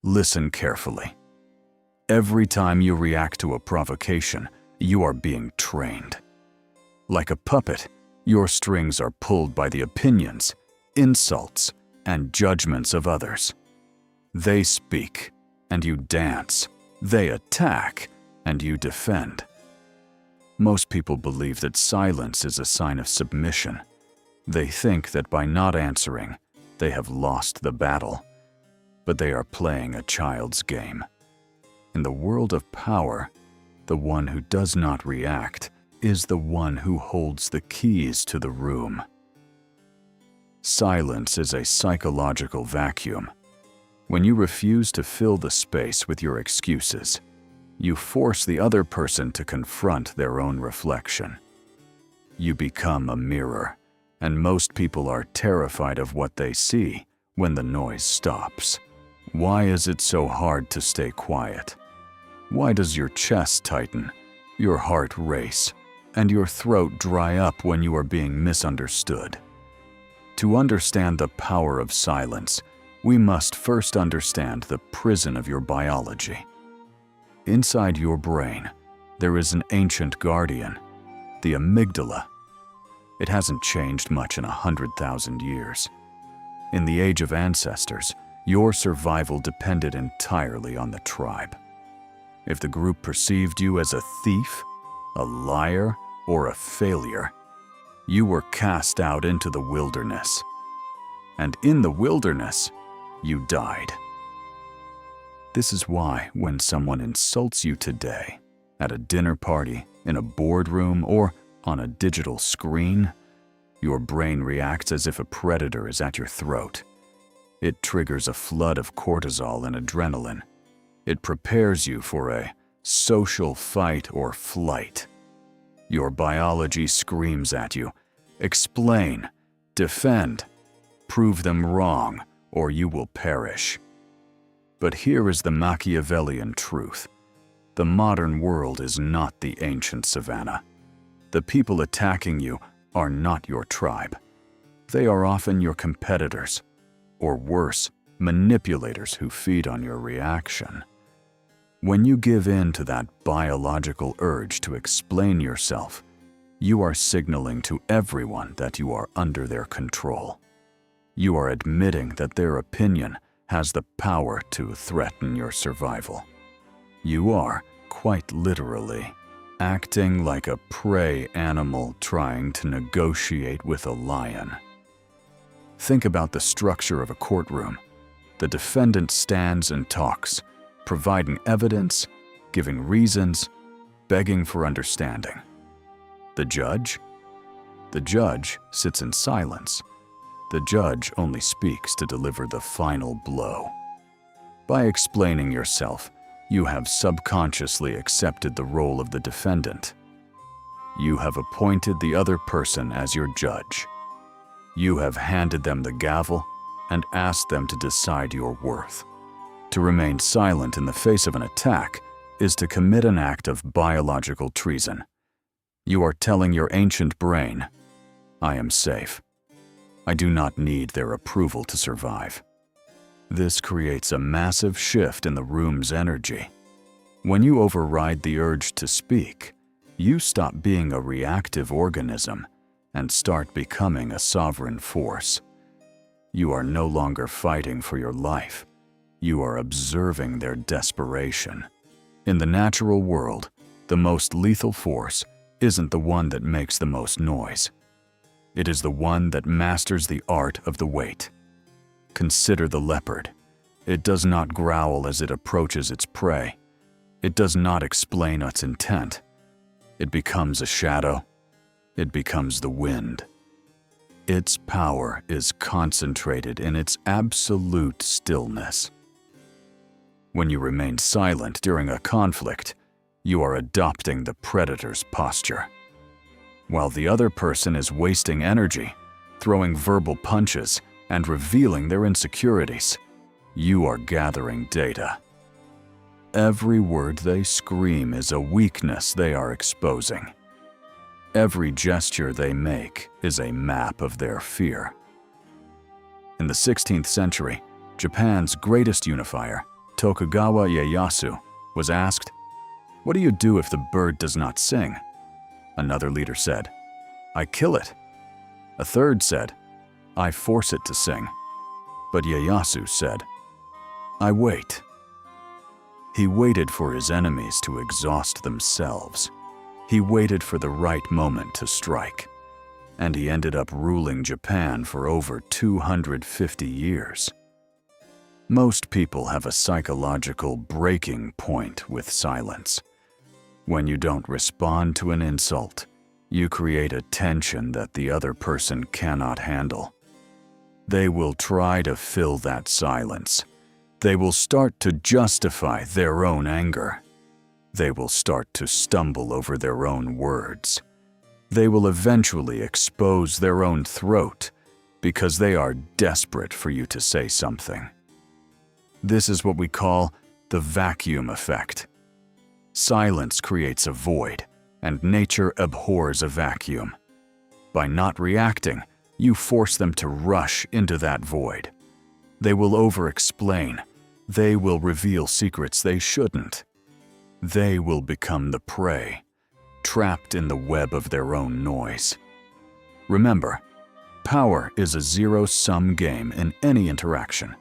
Listen carefully. Every time you react to a provocation, you are being trained. Like a puppet, your strings are pulled by the opinions, insults, and judgments of others. They speak, and you dance. They attack, and you defend. Most people believe that silence is a sign of submission. They think that by not answering, they have lost the battle. But they are playing a child's game. In the world of power, the one who does not react is the one who holds the keys to the room. Silence is a psychological vacuum. When you refuse to fill the space with your excuses, you force the other person to confront their own reflection. You become a mirror, and most people are terrified of what they see when the noise stops. Why is it so hard to stay quiet? Why does your chest tighten, your heart race, and your throat dry up when you are being misunderstood? To understand the power of silence, we must first understand the prison of your biology. Inside your brain, there is an ancient guardian, the amygdala. It hasn't changed much in 100,000 years. In the age of ancestors, your survival depended entirely on the tribe. If the group perceived you as a thief, a liar, or a failure, you were cast out into the wilderness. And in the wilderness, you died. This is why when someone insults you today, at a dinner party, in a boardroom, or on a digital screen, your brain reacts as if a predator is at your throat. It triggers a flood of cortisol and adrenaline. It prepares you for a social fight or flight. Your biology screams at you, explain, defend, prove them wrong, or you will perish. But here is the Machiavellian truth. The modern world is not the ancient savannah. The people attacking you are not your tribe. They are often your competitors, or worse, manipulators who feed on your reaction. When you give in to that biological urge to explain yourself, you are signaling to everyone that you are under their control. You are admitting that their opinion has the power to threaten your survival. You are, quite literally, acting like a prey animal trying to negotiate with a lion. Think about the structure of a courtroom. The defendant stands and talks, providing evidence, giving reasons, begging for understanding. The judge? The judge sits in silence. The judge only speaks to deliver the final blow. By explaining yourself, you have subconsciously accepted the role of the defendant. You have appointed the other person as your judge. You have handed them the gavel and asked them to decide your worth. To remain silent in the face of an attack is to commit an act of biological treason. You are telling your ancient brain, I am safe. I do not need their approval to survive. This creates a massive shift in the room's energy. When you override the urge to speak, you stop being a reactive organism and start becoming a sovereign force. You are no longer fighting for your life. You are observing their desperation. In the natural world, the most lethal force isn't the one that makes the most noise. It is the one that masters the art of the wait. Consider the leopard. It does not growl as it approaches its prey. It does not explain its intent. It becomes a shadow. It becomes the wind. Its power is concentrated in its absolute stillness. When you remain silent during a conflict, you are adopting the predator's posture. While the other person is wasting energy, throwing verbal punches, and revealing their insecurities, you are gathering data. Every word they scream is a weakness they are exposing. Every gesture they make is a map of their fear. In the 16th century, Japan's greatest unifier, Tokugawa Ieyasu, was asked, "What do you do if the bird does not sing?" Another leader said, "I kill it." A third said, "I force it to sing." But Ieyasu said, "I wait." He waited for his enemies to exhaust themselves. He waited for the right moment to strike. And he ended up ruling Japan for over 250 years. Most people have a psychological breaking point with silence. When you don't respond to an insult, you create a tension that the other person cannot handle. They will try to fill that silence. They will start to justify their own anger. They will start to stumble over their own words. They will eventually expose their own throat because they are desperate for you to say something. This is what we call the vacuum effect. Silence creates a void, and nature abhors a vacuum. By not reacting, you force them to rush into that void. They will over-explain. They will reveal secrets they shouldn't. They will become the prey, trapped in the web of their own noise. Remember, power is a zero-sum game in any interaction.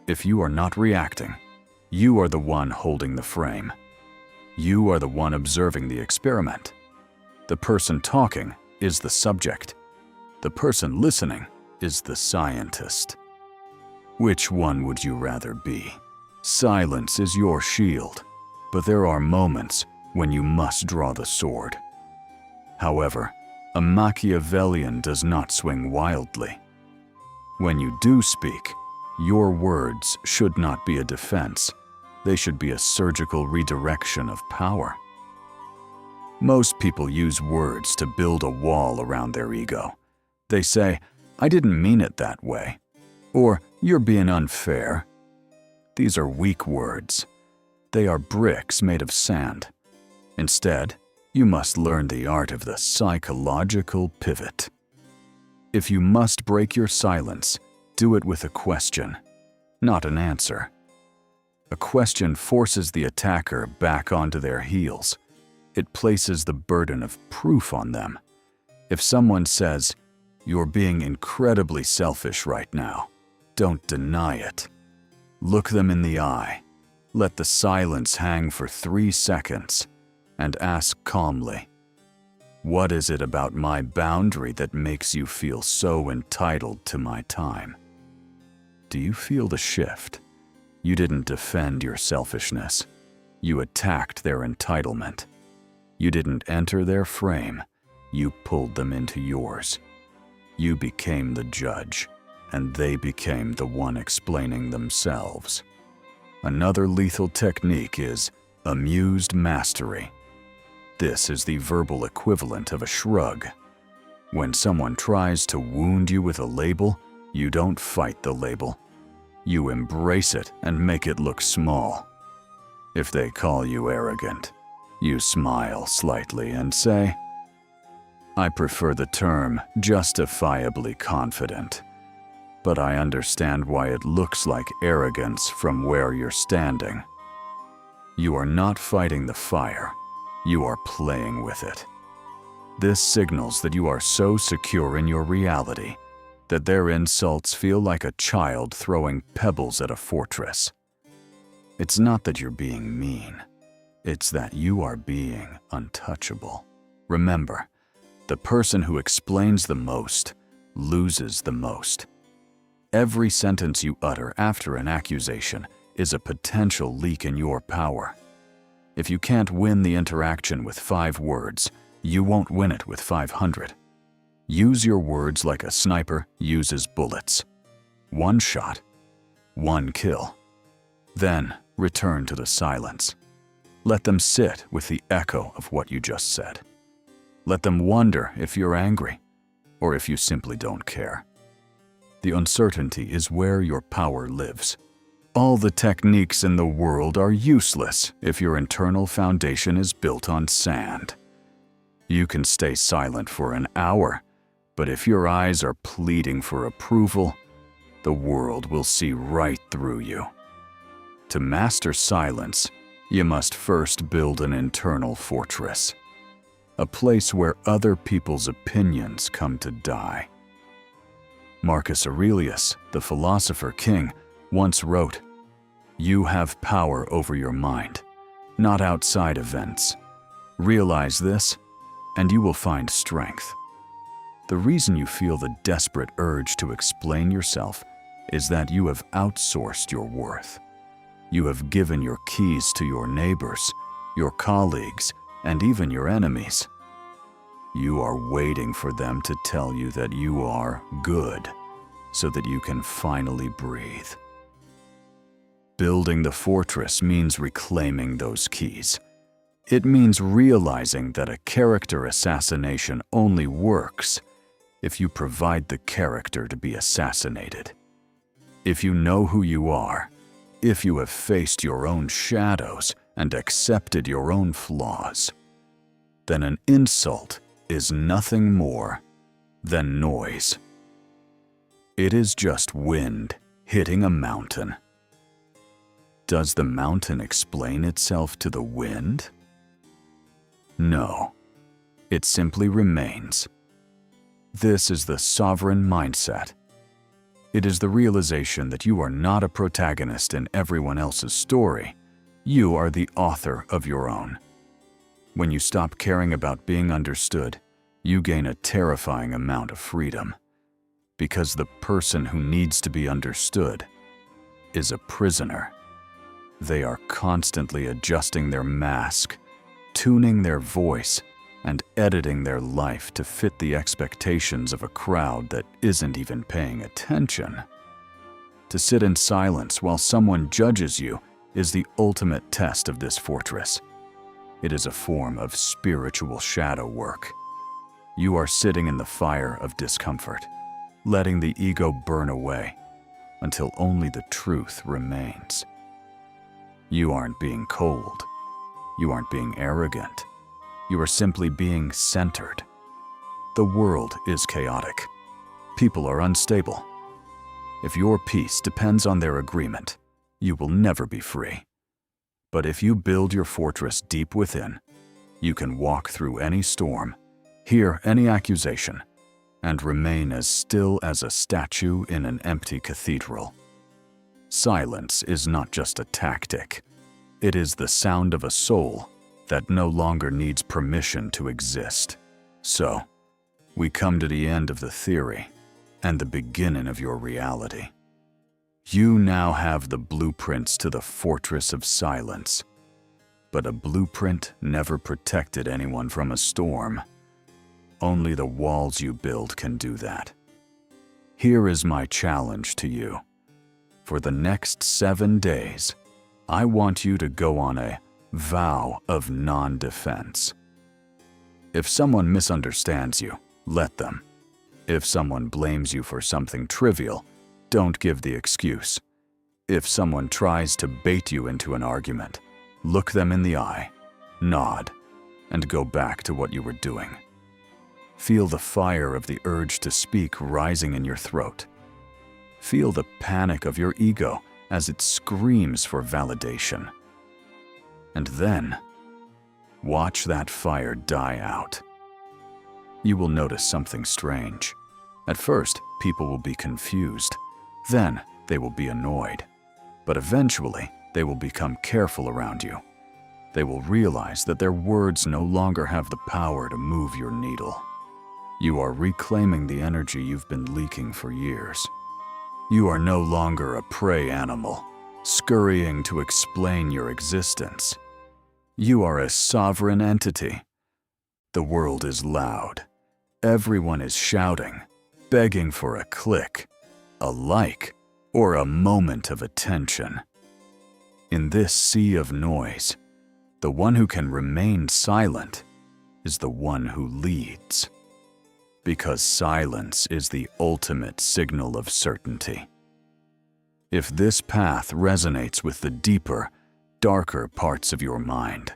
If you are not reacting, you are the one holding the frame. You are the one observing the experiment. The person talking is the subject. The person listening is the scientist. Which one would you rather be? Silence is your shield, but there are moments when you must draw the sword. However, a Machiavellian does not swing wildly. When you do speak, your words should not be a defense. They should be a surgical redirection of power. Most people use words to build a wall around their ego. They say, "I didn't mean it that way," or "You're being unfair." These are weak words. They are bricks made of sand. Instead, you must learn the art of the psychological pivot. If you must break your silence, do it with a question, not an answer. A question forces the attacker back onto their heels. It places the burden of proof on them. If someone says, "You're being incredibly selfish right now," don't deny it. Look them in the eye. Let the silence hang for 3 seconds and ask calmly, "What is it about my boundary that makes you feel so entitled to my time?" Do you feel the shift? You didn't defend your selfishness. You attacked their entitlement. You didn't enter their frame. You pulled them into yours. You became the judge, and they became the one explaining themselves. Another lethal technique is amused mastery. This is the verbal equivalent of a shrug. When someone tries to wound you with a label, you don't fight the label. You embrace it and make it look small. If they call you arrogant, you smile slightly and say, "I prefer the term justifiably confident, but I understand why it looks like arrogance from where you're standing." You are not fighting the fire, you are playing with it. This signals that you are so secure in your reality that their insults feel like a child throwing pebbles at a fortress. It's not that you're being mean, it's that you are being untouchable. Remember, the person who explains the most loses the most. Every sentence you utter after an accusation is a potential leak in your power. If you can't win the interaction with 5 words, you won't win it with 500. Use your words like a sniper uses bullets. 1 shot, 1 kill. Then return to the silence. Let them sit with the echo of what you just said. Let them wonder if you're angry, or if you simply don't care. The uncertainty is where your power lives. All the techniques in the world are useless if your internal foundation is built on sand. You can stay silent for an hour, but if your eyes are pleading for approval, the world will see right through you. To master silence, you must first build an internal fortress, a place where other people's opinions come to die. Marcus Aurelius, the philosopher king, once wrote, "You have power over your mind, not outside events. Realize this, and you will find strength." The reason you feel the desperate urge to explain yourself is that you have outsourced your worth. You have given your keys to your neighbors, your colleagues, and even your enemies. You are waiting for them to tell you that you are good, so that you can finally breathe. Building the fortress means reclaiming those keys. It means realizing that a character assassination only works if you provide the character to be assassinated. If you know who you are, if you have faced your own shadows and accepted your own flaws, then an insult is nothing more than noise. It is just wind hitting a mountain. Does the mountain explain itself to the wind? No, it simply remains. This is the sovereign mindset. It is the realization that you are not a protagonist in everyone else's story. You are the author of your own. When you stop caring about being understood, you gain a terrifying amount of freedom. Because the person who needs to be understood is a prisoner. They are constantly adjusting their mask, tuning their voice, and editing their life to fit the expectations of a crowd that isn't even paying attention. To sit in silence while someone judges you is the ultimate test of this fortress. It is a form of spiritual shadow work. You are sitting in the fire of discomfort, letting the ego burn away until only the truth remains. You aren't being cold. You aren't being arrogant. You are simply being centered. The world is chaotic. People are unstable. If your peace depends on their agreement, you will never be free. But if you build your fortress deep within, you can walk through any storm, hear any accusation, and remain as still as a statue in an empty cathedral. Silence is not just a tactic. It is the sound of a soul that no longer needs permission to exist. So, we come to the end of the theory and the beginning of your reality. You now have the blueprints to the fortress of silence. But a blueprint never protected anyone from a storm. Only the walls you build can do that. Here is my challenge to you. For the next 7 days, I want you to go on a vow of non-defense. If someone misunderstands you, let them. If someone blames you for something trivial, don't give the excuse. If someone tries to bait you into an argument, look them in the eye, nod, and go back to what you were doing. Feel the fire of the urge to speak rising in your throat. Feel the panic of your ego as it screams for validation. And then, watch that fire die out. You will notice something strange. At first, people will be confused. Then, they will be annoyed. But eventually, they will become careful around you. They will realize that their words no longer have the power to move your needle. You are reclaiming the energy you've been leaking for years. You are no longer a prey animal, scurrying to explain your existence. You are a sovereign entity. The world is loud. Everyone is shouting, begging for a click, a like, or a moment of attention. In this sea of noise, the one who can remain silent is the one who leads. Because silence is the ultimate signal of certainty. If this path resonates with the deeper, darker parts of your mind,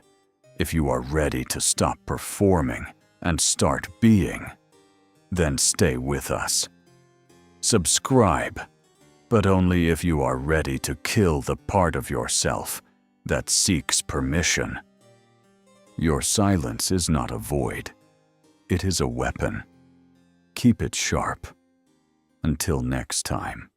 if you are ready to stop performing and start being, then stay with us. Subscribe, but only if you are ready to kill the part of yourself that seeks permission. Your silence is not a void. It is a weapon. Keep it sharp. Until next time.